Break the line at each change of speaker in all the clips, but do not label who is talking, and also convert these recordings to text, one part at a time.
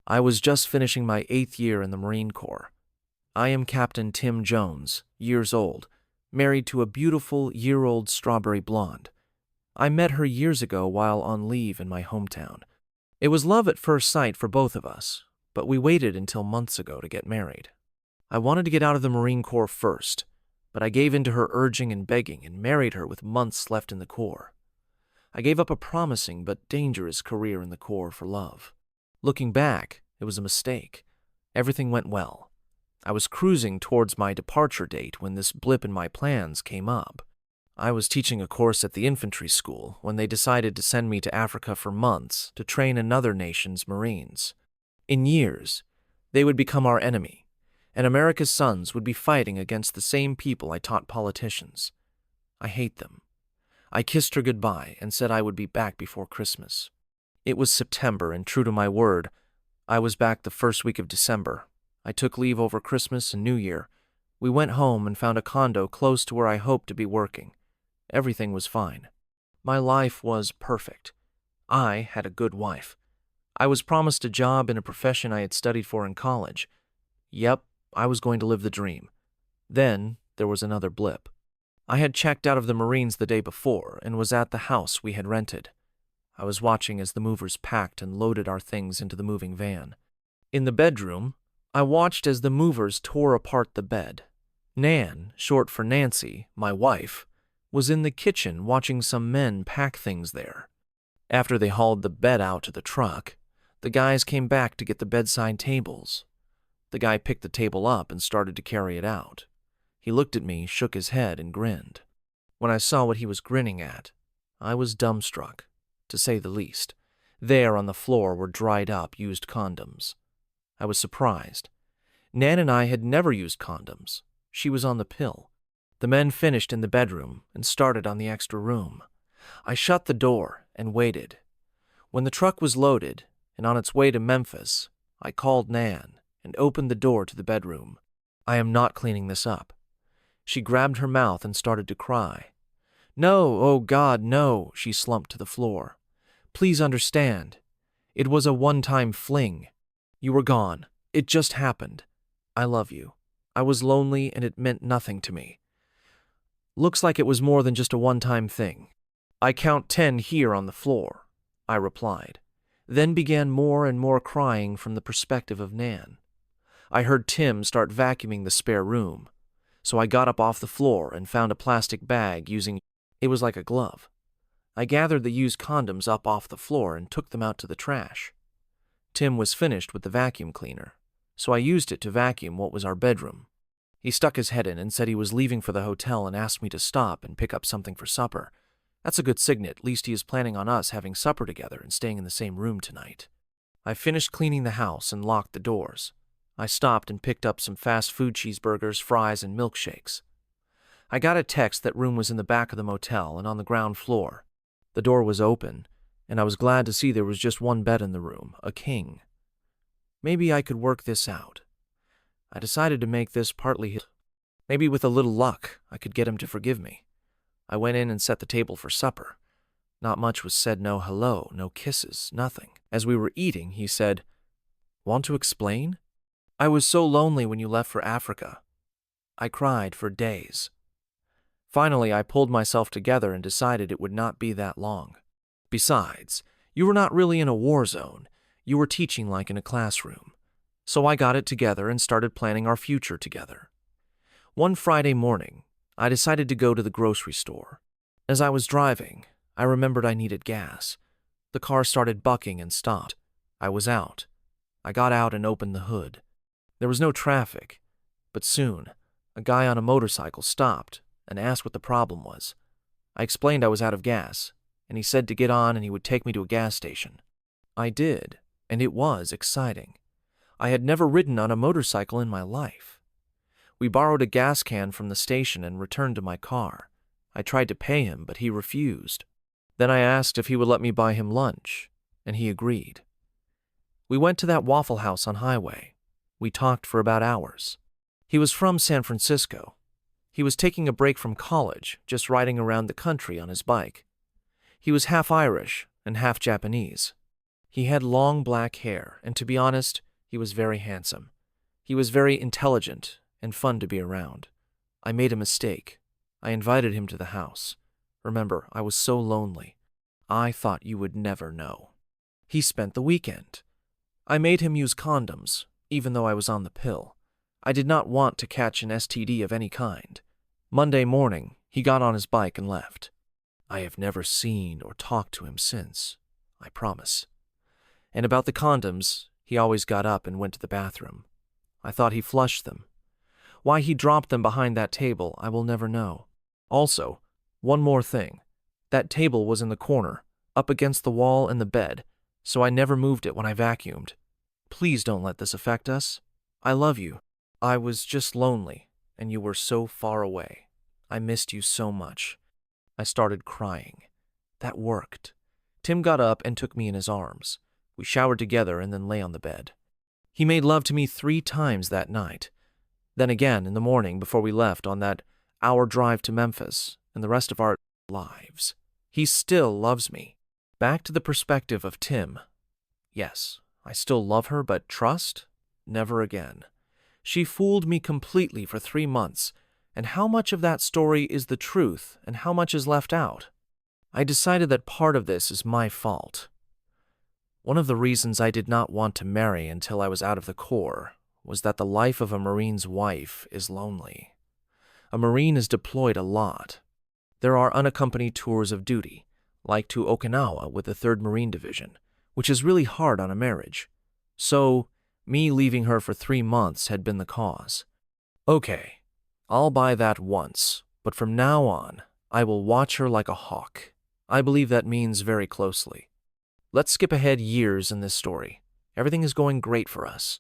I was just finishing my 8th year in the Marine Corps. I am Captain Tim Jones, years old, married to a beautiful year-old strawberry blonde. I met her years ago while on leave in my hometown. It was love at first sight for both of us, but we waited until months ago to get married. I wanted to get out of the Marine Corps first, but I gave in to her urging and begging and married her with months left in the Corps. I gave up a promising but dangerous career in the Corps for love. Looking back, it was a mistake. Everything went well. I was cruising towards my departure date when this blip in my plans came up. I was teaching a course at the infantry school when they decided to send me to Africa for months to train another nation's Marines. In years, they would become our enemy, and America's sons would be fighting against the same people I taught politicians. I hate them. I kissed her goodbye and said I would be back before Christmas. It was September, and true to my word, I was back the first week of December. I took leave over Christmas and New Year. We went home and found a condo close to where I hoped to be working. Everything was fine. My life was perfect. I had a good wife. I was promised a job in a profession I had studied for in college. Yep, I was going to live the dream. Then there was another blip. I had checked out of the Marines the day before and was at the house we had rented. I was watching as the movers packed and loaded our things into the moving van. In the bedroom, I watched as the movers tore apart the bed. Nan, short for Nancy, my wife, was in the kitchen watching some men pack things there. After they hauled the bed out to the truck, the guys came back to get the bedside tables. The guy picked the table up and started to carry it out. He looked at me, shook his head, and grinned. When I saw what he was grinning at, I was dumbstruck, to say the least. There on the floor were dried up, used condoms. I was surprised. Nan and I had never used condoms. She was on the pill. The men finished in the bedroom and started on the extra room. I shut the door and waited. When the truck was loaded and on its way to Memphis, I called Nan and opened the door to the bedroom. I am not cleaning this up. She grabbed her mouth and started to cry. No, oh God, no, she slumped to the floor. Please understand. It was a one-time fling. You were gone. It just happened. I love you. I was lonely and it meant nothing to me. Looks like it was more than just a one-time thing. I count 10 here on the floor, I replied, then began more and more crying from the perspective of Nan. I heard Tim start vacuuming the spare room, so I got up off the floor and found a plastic bag using it was like a glove. I gathered the used condoms up off the floor and took them out to the trash. Tim was finished with the vacuum cleaner, so I used it to vacuum what was our bedroom. He stuck his head in and said he was leaving for the hotel and asked me to stop and pick up something for supper. That's a good signal, at least he is planning on us having supper together and staying in the same room tonight. I finished cleaning the house and locked the doors. I stopped and picked up some fast food cheeseburgers, fries, and milkshakes. I got a text that room was in the back of the motel and on the ground floor. The door was open, and I was glad to see there was just one bed in the room, a king. Maybe I could work this out. I decided to make this partly his. Maybe with a little luck, I could get him to forgive me. I went in and set the table for supper. Not much was said, no hello, no kisses, nothing. As we were eating, he said, "Want to explain? I was so lonely when you left for Africa. I cried for days." Finally, I pulled myself together and decided it would not be that long. Besides, you were not really in a war zone. You were teaching like in a classroom. So I got it together and started planning our future together. One Friday morning, I decided to go to the grocery store. As I was driving, I remembered I needed gas. The car started bucking and stopped. I was out. I got out and opened the hood. There was no traffic, but soon, a guy on a motorcycle stopped and asked what the problem was. I explained I was out of gas, and he said to get on and he would take me to a gas station. I did, and it was exciting. I had never ridden on a motorcycle in my life. We borrowed a gas can from the station and returned to my car. I tried to pay him, but he refused. Then I asked if he would let me buy him lunch, and he agreed. We went to that Waffle House on Highway. We talked for about hours. He was from San Francisco. He was taking a break from college, just riding around the country on his bike. He was half Irish and half Japanese. He had long black hair, and to be honest, he was very handsome. He was very intelligent and fun to be around. I made a mistake. I invited him to the house. Remember, I was so lonely. I thought you would never know. He spent the weekend. I made him use condoms, even though I was on the pill. I did not want to catch an STD of any kind. Monday morning, he got on his bike and left. I have never seen or talked to him since, I promise. And about the condoms, he always got up and went to the bathroom. I thought he flushed them. Why he dropped them behind that table, I will never know. Also, one more thing. That table was in the corner, up against the wall and the bed, so I never moved it when I vacuumed. Please don't let this affect us. I love you. I was just lonely, and you were so far away. I missed you so much. I started crying. That worked. Tim got up and took me in his arms. We showered together and then lay on the bed. He made love to me 3 times that night. Then again in the morning before we left on that hour drive to Memphis and the rest of our lives. He still loves me. Back to the perspective of Tim. Yes, I still love her, but trust? Never again. She fooled me completely for 3 months, and how much of that story is the truth and how much is left out? I decided that part of this is my fault. One of the reasons I did not want to marry until I was out of the Corps was that the life of a Marine's wife is lonely. A Marine is deployed a lot. There are unaccompanied tours of duty, like to Okinawa with the 3rd Marine Division, which is really hard on a marriage. So, me leaving her for 3 months had been the cause. Okay, I'll buy that once, but from now on, I will watch her like a hawk. I believe that means very closely. Let's skip ahead years in this story. Everything is going great for us.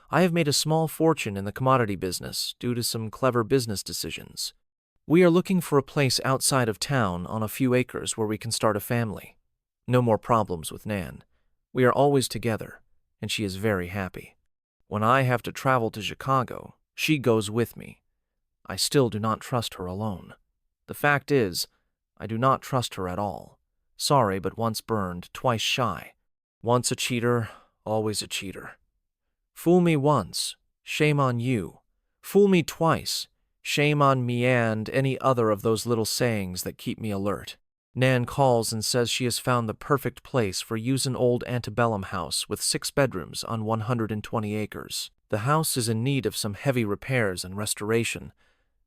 I have made a small fortune in the commodity business due to some clever business decisions. We are looking for a place outside of town on a few acres where we can start a family. No more problems with Nan. We are always together, and she is very happy. When I have to travel to Chicago, she goes with me. I still do not trust her alone. The fact is, I do not trust her at all. Sorry, but once burned, twice shy. Once a cheater, always a cheater. Fool me once, shame on you. Fool me twice, shame on me, and any other of those little sayings that keep me alert. Nan calls and says she has found the perfect place for use, an old antebellum house with 6 bedrooms on 120 acres. The house is in need of some heavy repairs and restoration,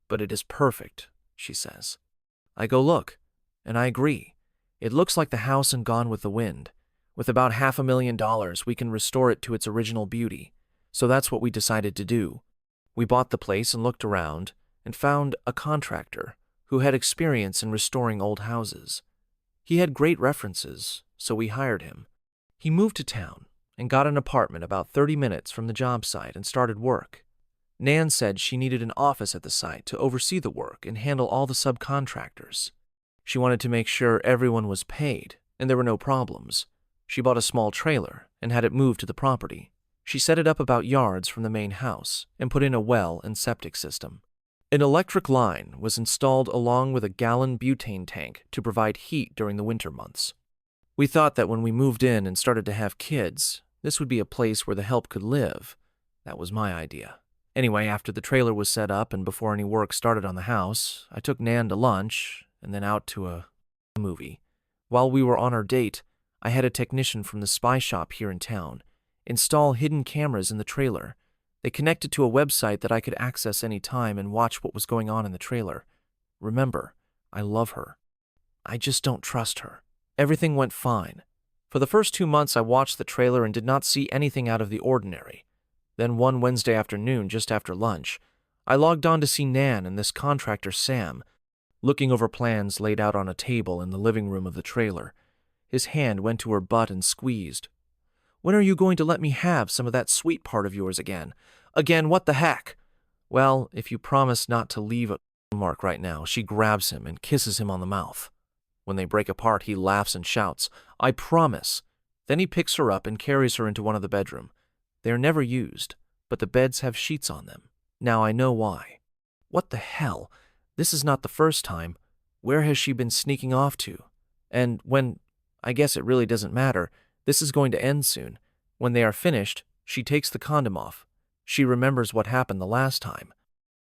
but it is perfect, she says. I go look, and I agree. It looks like the house in Gone with the Wind. With about $500,000, we can restore it to its original beauty. So that's what we decided to do. We bought the place and looked around and found a contractor who had experience in restoring old houses. He had great references, so we hired him. He moved to town and got an apartment about 30 minutes from the job site and started work. Nan said she needed an office at the site to oversee the work and handle all the subcontractors. She wanted to make sure everyone was paid and there were no problems. She bought a small trailer and had it moved to the property. She set it up about yards from the main house and put in a well and septic system. An electric line was installed along with a gallon butane tank to provide heat during the winter months. We thought that when we moved in and started to have kids, this would be a place where the help could live. That was my idea. Anyway, after the trailer was set up and before any work started on the house, I took Nan to lunch and then out to a movie. While we were on our date, I had a technician from the spy shop here in town install hidden cameras in the trailer. They connected to a website that I could access any time and watch what was going on in the trailer. Remember, I love her. I just don't trust her. Everything went fine. For the first 2 months, I watched the trailer and did not see anything out of the ordinary. Then one Wednesday afternoon, just after lunch, I logged on to see Nan and this contractor, Sam, looking over plans laid out on a table in the living room of the trailer. His hand went to her butt and squeezed. When are you going to let me have some of that sweet part of yours again? Again, what the heck? Well, if you promise not to leave a mark right now, she grabs him and kisses him on the mouth. When they break apart, he laughs and shouts, I promise. Then he picks her up and carries her into one of the bedrooms. They are never used, but the beds have sheets on them. Now I know why. What the hell? This is not the first time. Where has she been sneaking off to? And when, I guess it really doesn't matter, This is going to end soon. When they are finished, she takes the condom off. She remembers what happened the last time.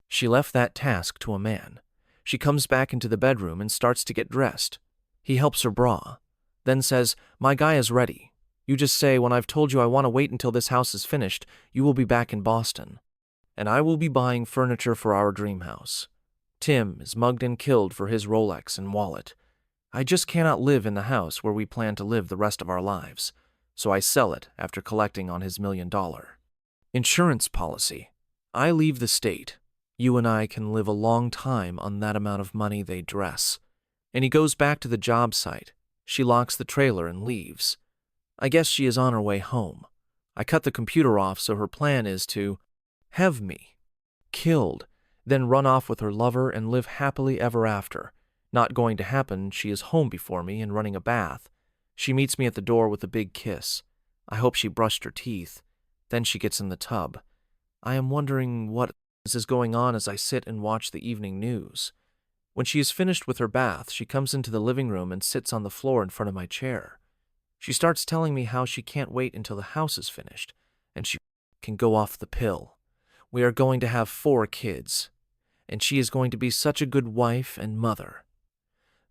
She left that task to a man. She comes back into the bedroom and starts to get dressed. He helps her bra, then says, "My guy is ready. You just say, when I've told you I want to wait until this house is finished, you will be back in Boston. And I will be buying furniture for our dream house." Tim is mugged and killed for his Rolex and wallet. I just cannot live in the house where we plan to live the rest of our lives, so I sell it after collecting on his $1 million insurance policy. I leave the state. You and I can live a long time on that amount of money they dress. And he goes back to the job site. She locks the trailer and leaves. I guess she is on her way home. I cut the computer off, so her plan is to have me killed, then run off with her lover and live happily ever after. Not going to happen. She is home before me and running a bath. She meets me at the door with a big kiss. I hope she brushed her teeth. Then she gets in the tub. I am wondering what is going on as I sit and watch the evening news. When she is finished with her bath, she comes into the living room and sits on the floor in front of my chair. She starts telling me how she can't wait until the house is finished, and she can go off the pill. We are going to have 4 kids, and she is going to be such a good wife and mother.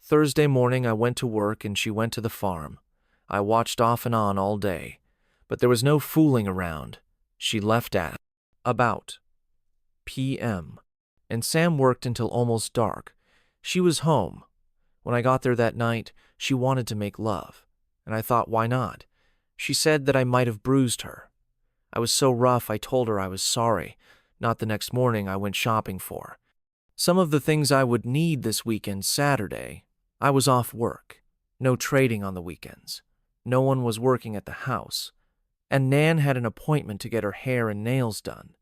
Thursday morning I went to work and she went to the farm. I watched off and on all day, but there was no fooling around. She left at about p.m., and Sam worked until almost dark. She was home. When I got there that night, she wanted to make love, and I thought, why not? She said that I might have bruised her. I was so rough I told her I was sorry. Not the next morning I went shopping for some of the things I would need this weekend. Saturday, I was off work. No trading on the weekends. No one was working at the house. And Nan had an appointment to get her hair and nails done.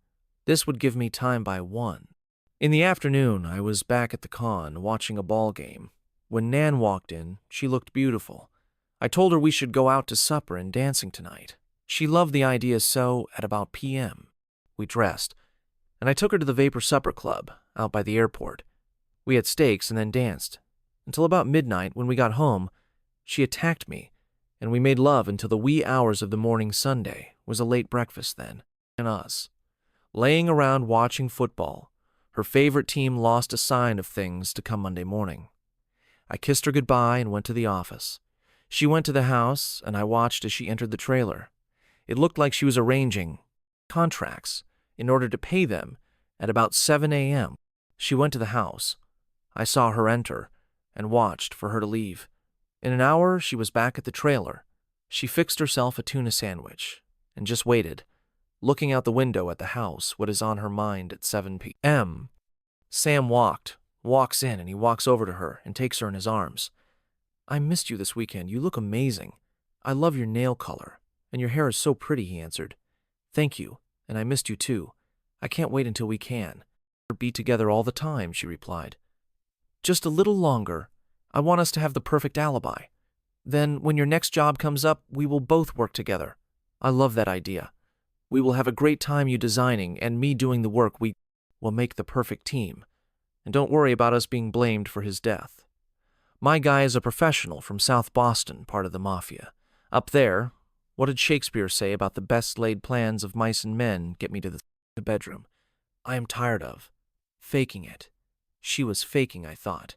This would give me time by 1. In the afternoon, I was back at the con watching a ball game. When Nan walked in, she looked beautiful. I told her we should go out to supper and dancing tonight. She loved the idea, so at about p.m., we dressed, and I took her to the Vapor Supper Club out by the airport. We had steaks and then danced until about midnight. When we got home, she attacked me, and we made love until the wee hours of the morning. Sunday was a late breakfast then, and us laying around watching football. Her favorite team lost a sign of things to come Monday morning. I kissed her goodbye and went to the office. She went to the house, and I watched as she entered the trailer. It looked like she was arranging contracts in order to pay them at about 7 a.m. She went to the house. I saw her enter and watched for her to leave. In an hour, she was back at the trailer. She fixed herself a tuna sandwich and just waited, looking out the window at the house. What is on her mind at 7 p.m.? Sam walks in, and he walks over to her and takes her in his arms. "I missed you this weekend. You look amazing. I love your nail color, and your hair is so pretty," he answered. "Thank you, and I missed you too. I can't wait until we can be together all the time," she replied. "Just a little longer. I want us to have the perfect alibi. Then, when your next job comes up, we will both work together. I love that idea. We will have a great time, you designing and me doing the work. We will make the perfect team. And don't worry about us being blamed for his death. My guy is a professional from South Boston, part of the mafia. Up there, what did Shakespeare say about the best laid plans of mice and men get me to the bedroom? I am tired of faking it." She was faking, I thought.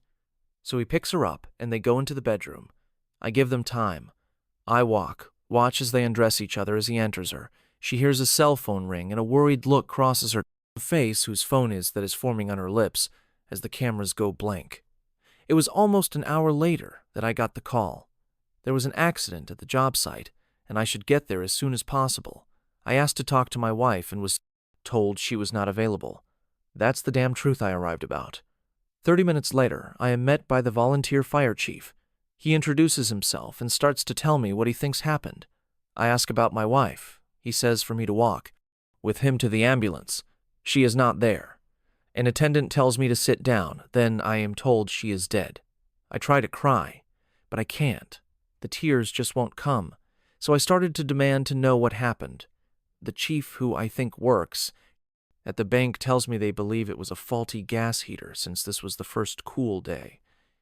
So he picks her up, and they go into the bedroom. I give them time. I watch as they undress each other. As he enters her, she hears a cell phone ring, and a worried look crosses her face. Whose phone is that is forming on her lips as the cameras go blank. It was almost an hour later that I got the call. There was an accident at the job site, and I should get there as soon as possible. I asked to talk to my wife and was told she was not available. That's the damn truth I arrived about. 30 minutes later, I am met by the volunteer fire chief. He introduces himself and starts to tell me what he thinks happened. I ask about my wife. He says for me to walk with him to the ambulance. She is not there. An attendant tells me to sit down. Then I am told she is dead. I try to cry, but I can't. The tears just won't come. So I started to demand to know what happened. The chief, who I think works at the bank, tells me they believe it was a faulty gas heater since this was the first cool day.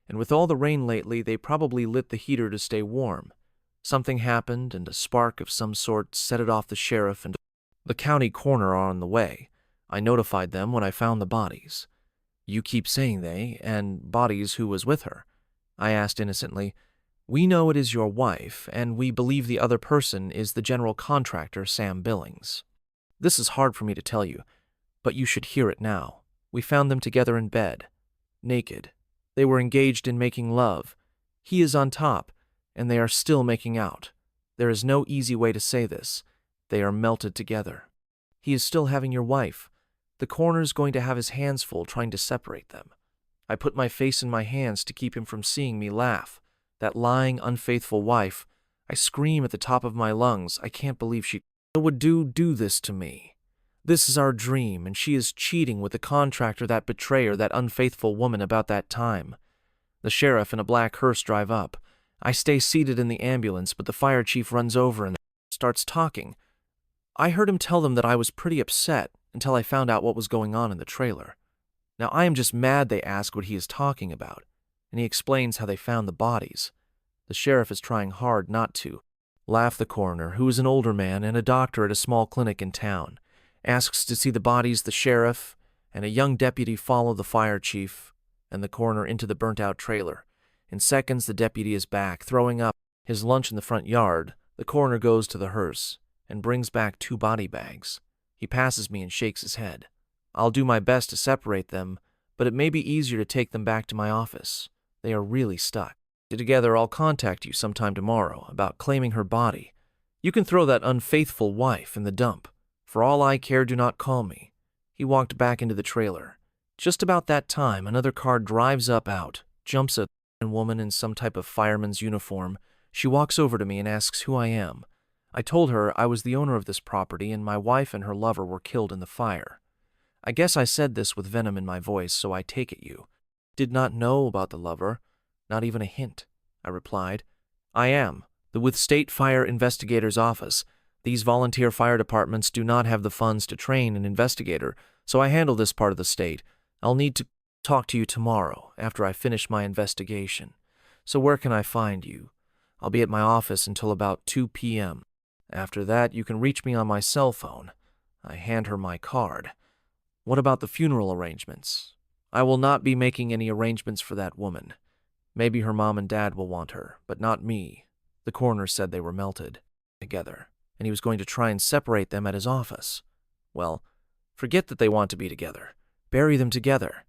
And with all the rain lately, they probably lit the heater to stay warm. Something happened, and a spark of some sort set it off. The sheriff and the county coroner are on the way. I notified them when I found the bodies. You keep saying they, and bodies who was with her. I asked innocently. We know it is your wife, and we believe the other person is the general contractor, Sam Billings. This is hard for me to tell you, but you should hear it now. We found them together in bed, naked. They were engaged in making love. He is on top, and they are still making out. There is no easy way to say this. They are melted together. He is still having your wife. The coroner's going to have his hands full trying to separate them. I put my face in my hands to keep him from seeing me laugh. That lying, unfaithful wife. I scream at the top of my lungs. I can't believe she would do this to me. This is our dream, and she is cheating with the contractor, that betrayer, that unfaithful woman about that time. The sheriff and a black hearse drive up. I stay seated in the ambulance, but the fire chief runs over and starts talking. I heard him tell them that I was pretty upset until I found out what was going on in the trailer. Now I am just mad they ask what he is talking about, and he explains how they found the bodies. The sheriff is trying hard not to laugh. The coroner, who is an older man and a doctor at a small clinic in town, asks to see the bodies. The sheriff and a young deputy follow the fire chief and the coroner into the burnt-out trailer. In seconds, the deputy is back, throwing up his lunch in the front yard. The coroner goes to the hearse and brings back 2 body bags. He passes me and shakes his head. I'll do my best to separate them, but it may be easier to take them back to my office. They are really stuck. Together, I'll contact you sometime tomorrow about claiming her body. You can throw that unfaithful wife in the dump. For all I care, do not call me. He walked back into the trailer. Just about that time, another car drives out, jumps a woman in some type of fireman's uniform. She walks over to me and asks who I am. I told her I was the owner of this property and my wife and her lover were killed in the fire. I guess I said this with venom in my voice, so I take it you did not know about the lover. Not even a hint, I replied. I am with State Fire Investigator's Office. These volunteer fire departments do not have the funds to train an investigator, so I handle this part of the state. I'll need to talk to you tomorrow after I finish my investigation. So where can I find you? I'll be at my office until about 2 p.m. After that, you can reach me on my cell phone. I hand her my card. What about the funeral arrangements? I will not be making any arrangements for that woman. Maybe her mom and dad will want her, but not me. The coroner said they were melted together, and he was going to try and separate them at his office. Well, forget that they want to be together. Bury them together.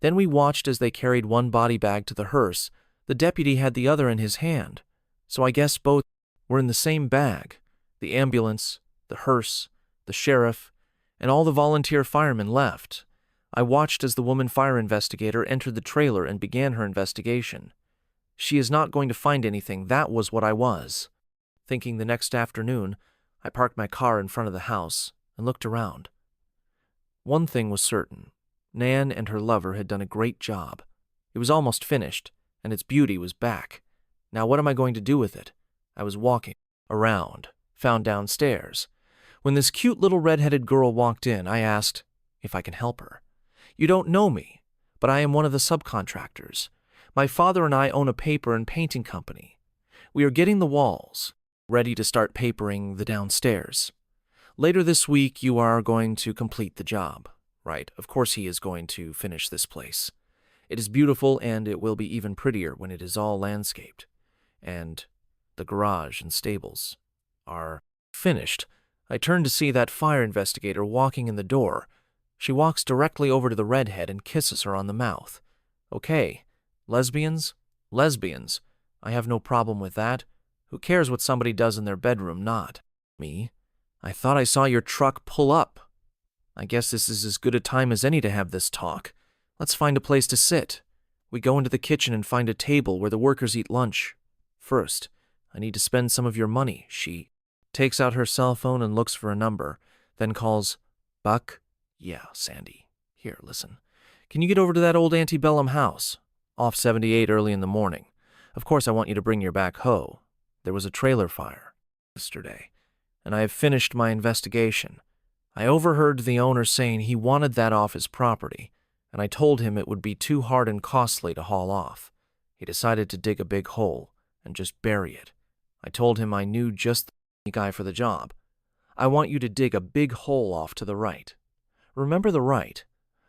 Then we watched as they carried one body bag to the hearse. The deputy had the other in his hand, so I guess both were in the same bag. The ambulance, the hearse, the sheriff, and all the volunteer firemen left. I watched as the woman fire investigator entered the trailer and began her investigation. She is not going to find anything. That was what I was thinking. The next afternoon, I parked my car in front of the house and looked around. One thing was certain. Nan and her lover had done a great job. It was almost finished, and its beauty was back. Now what am I going to do with it? I was walking around, found downstairs. When this cute little red-headed girl walked in, I asked if I can help her. You don't know me, but I am one of the subcontractors. My father and I own a paper and painting company. We are getting the walls ready to start papering the downstairs. Later this week, you are going to complete the job. Right, of course he is going to finish this place. It is beautiful, and it will be even prettier when it is all landscaped. And the garage and stables are finished. I turn to see that fire investigator walking in the door. She walks directly over to the redhead and kisses her on the mouth. Okay, lesbians? Lesbians. I have no problem with that. Who cares what somebody does in their bedroom? Not me. I thought I saw your truck pull up. I guess this is as good a time as any to have this talk. Let's find a place to sit. We go into the kitchen and find a table where the workers eat lunch. First, I need to spend some of your money. She takes out her cell phone and looks for a number, then calls, Buck? Yeah, Sandy. Here, listen. Can you get over to that old antebellum house? Off 78 early in the morning. Of course, I want you to bring your backhoe. There was a trailer fire yesterday, and I have finished my investigation. I overheard the owner saying he wanted that off his property, and I told him it would be too hard and costly to haul off. He decided to dig a big hole and just bury it. I told him I knew just the guy for the job. I want you to dig a big hole off to the right. Remember the right.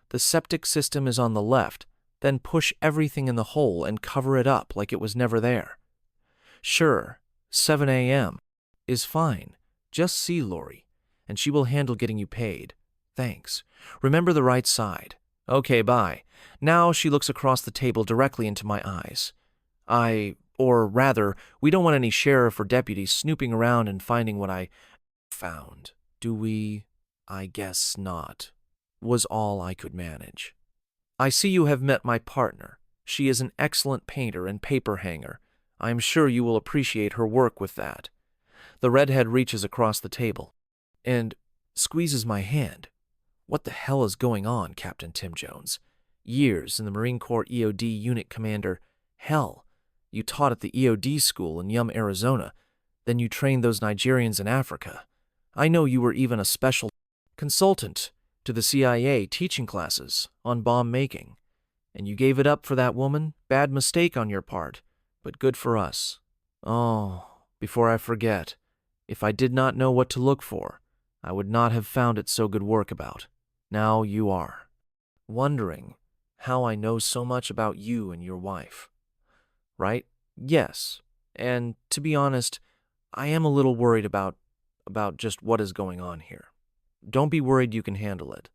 The septic system is on the left, then push everything in the hole and cover it up like it was never there. Sure, 7 a.m. is fine. Just see Lori, and she will handle getting you paid. Thanks. Remember the right side. Okay, bye. Now she looks across the table directly into my eyes. Or rather, we don't want any sheriff or deputy snooping around and finding what I found. Do we? I guess not, was all I could manage. I see you have met my partner. She is an excellent painter and paper hanger. I am sure you will appreciate her work with that. The redhead reaches across the table and squeezes my hand. What the hell is going on, Captain Tim Jones? Years in the Marine Corps EOD unit commander. Hell, you taught at the EOD school in Yum, Arizona. Then you trained those Nigerians in Africa. I know you were even a special consultant to the CIA teaching classes on bomb making. And you gave it up for that woman? Bad mistake on your part, but good for us. Oh, before I forget, if I did not know what to look for, I would not have found it so good work about. Now you are. Wondering how I know so much about you and your wife. Right? Yes. And to be honest, I am a little worried about just what is going on here. Don't be worried, you can handle it.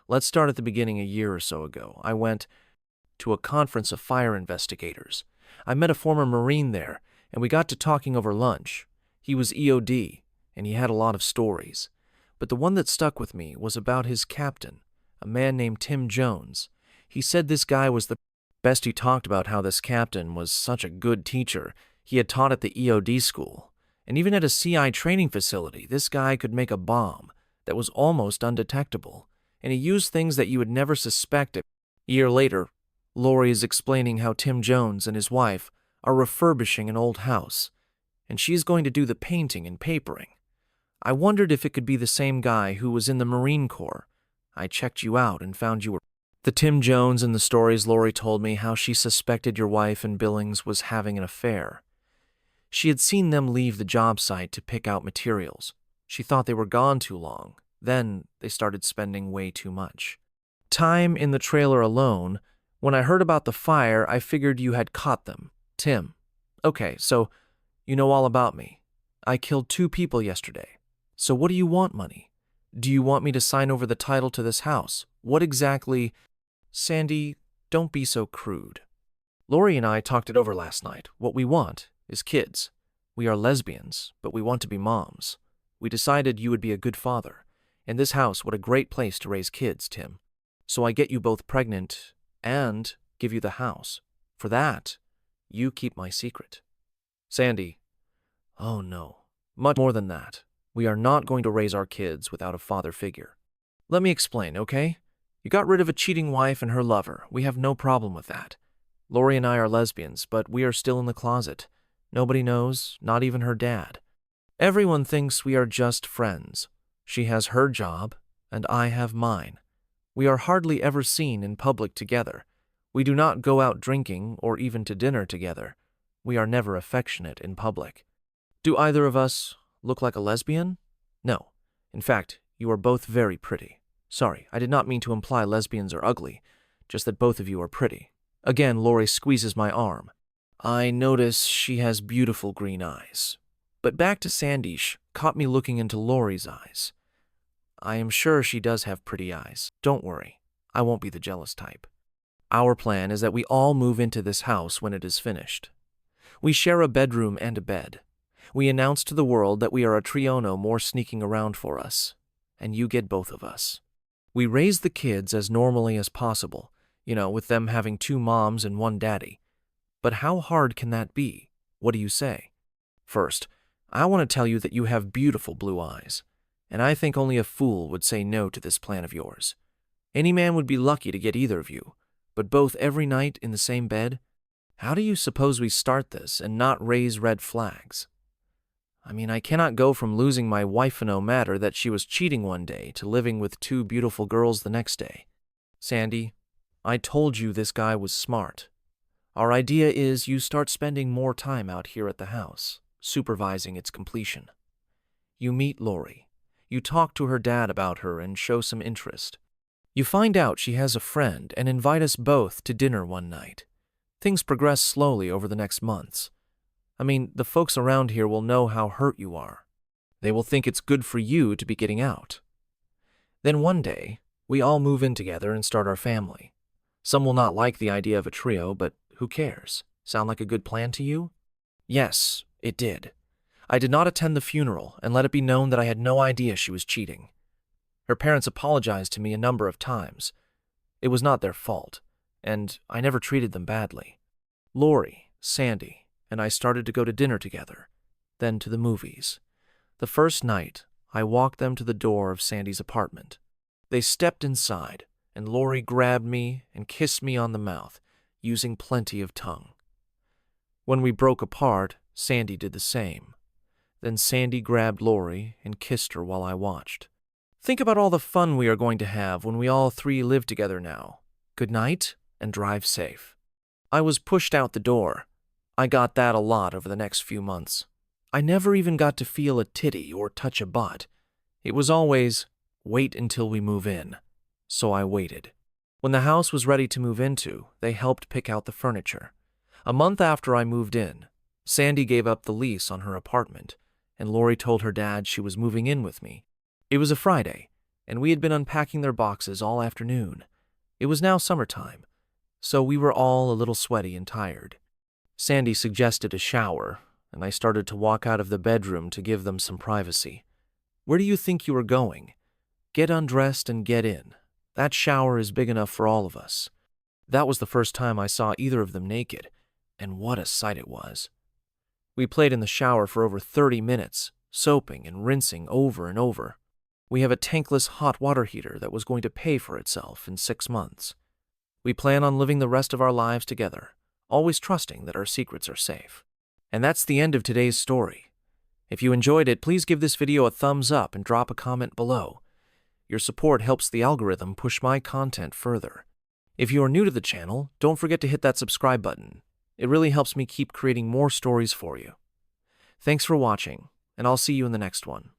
Let's start at the beginning. A year or so ago, I went to a conference of fire investigators. I met a former Marine there, and we got to talking over lunch. He was EOD, and he had a lot of stories. But the one that stuck with me was about his captain, a man named Tim Jones. He said this guy was the best. He talked about how this captain was such a good teacher. He had taught at the EOD school. And even at a CI training facility, this guy could make a bomb that was almost undetectable. And he used things that you would never suspect. A year later, Lori is explaining how Tim Jones and his wife are refurbishing an old house, and she's going to do the painting and papering. I wondered if it could be the same guy who was in the Marine Corps. I checked you out and found you were the Tim Jones in the stories. Lori told me how she suspected your wife and Billings was having an affair. She had seen them leave the job site to pick out materials. She thought they were gone too long. Then they started spending way too much time in the trailer alone. When I heard about the fire, I figured you had caught them. Tim. Okay, so you know all about me. I killed 2 people yesterday. So what do you want, money? Do you want me to sign over the title to this house? What exactly? Sandy, don't be so crude. Lori and I talked it over last night. What we want is kids. We are lesbians, but we want to be moms. We decided you would be a good father. And this house, what a great place to raise kids, Tim. So I get you both pregnant and give you the house. For that, you keep my secret. Sandy, oh no, much more than that. We are not going to raise our kids without a father figure. Let me explain, okay? You got rid of a cheating wife and her lover. We have no problem with that. Lori and I are lesbians, but we are still in the closet. Nobody knows, not even her dad. Everyone thinks we are just friends. She has her job, and I have mine. We are hardly ever seen in public together. We do not go out drinking or even to dinner together. We are never affectionate in public. Do either of us look like a lesbian? No. In fact, you are both very pretty. Sorry, I did not mean to imply lesbians are ugly, just that both of you are pretty. Again, Lori squeezes my arm. I notice she has beautiful green eyes. But back to Sandy, caught me looking into Lori's eyes. I am sure she does have pretty eyes. Don't worry, I won't be the jealous type. Our plan is that we all move into this house when it is finished. We share a bedroom and a bed. We announce to the world that we are a trio, no more sneaking around for us. And you get both of us. We raise the kids as normally as possible, with them having 2 moms and 1 daddy. But how hard can that be? What do you say? First, I want to tell you that you have beautiful blue eyes, and I think only a fool would say no to this plan of yours. Any man would be lucky to get either of you, but both every night in the same bed? How do you suppose we start this and not raise red flags? I mean, I cannot go from losing my wife no matter that she was cheating one day to living with 2 beautiful girls the next day. Sandy, I told you this guy was smart. Our idea is you start spending more time out here at the house. supervising its completion. You meet Lori. You talk to her dad about her and show some interest. You find out she has a friend and invite us both to dinner one night. Things progress slowly over the next months. I mean, the folks around here will know how hurt you are. They will think it's good for you to be getting out. Then one day, we all move in together and start our family. Some will not like the idea of a trio, but who cares? Sound like a good plan to you? Yes, it did. I did not attend the funeral and let it be known that I had no idea she was cheating. Her parents apologized to me a number of times. It was not their fault, and I never treated them badly. Lori, Sandy, and I started to go to dinner together, then to the movies. The first night, I walked them to the door of Sandy's apartment. They stepped inside, and Lori grabbed me and kissed me on the mouth, using plenty of tongue. When we broke apart, Sandy did the same. Then Sandy grabbed Lori and kissed her while I watched. Think about all the fun we are going to have when we all three live together now. Good night, and drive safe. I was pushed out the door. I got that a lot over the next few months. I never even got to feel a titty or touch a butt. It was always, wait until we move in. So I waited. When the house was ready to move into, they helped pick out the furniture. A month after I moved in, Sandy gave up the lease on her apartment, and Lori told her dad she was moving in with me. It was a Friday, and we had been unpacking their boxes all afternoon. It was now summertime, so we were all a little sweaty and tired. Sandy suggested a shower, and I started to walk out of the bedroom to give them some privacy. Where do you think you are going? Get undressed and get in. That shower is big enough for all of us. That was the first time I saw either of them naked, and what a sight it was. We played in the shower for over 30 minutes, soaping and rinsing over and over. We have a tankless hot water heater that was going to pay for itself in 6 months. We plan on living the rest of our lives together, always trusting that our secrets are safe. And that's the end of today's story. If you enjoyed it, please give this video a thumbs up and drop a comment below. Your support helps the algorithm push my content further. If you are new to the channel, don't forget to hit that subscribe button. It really helps me keep creating more stories for you. Thanks for watching, and I'll see you in the next one.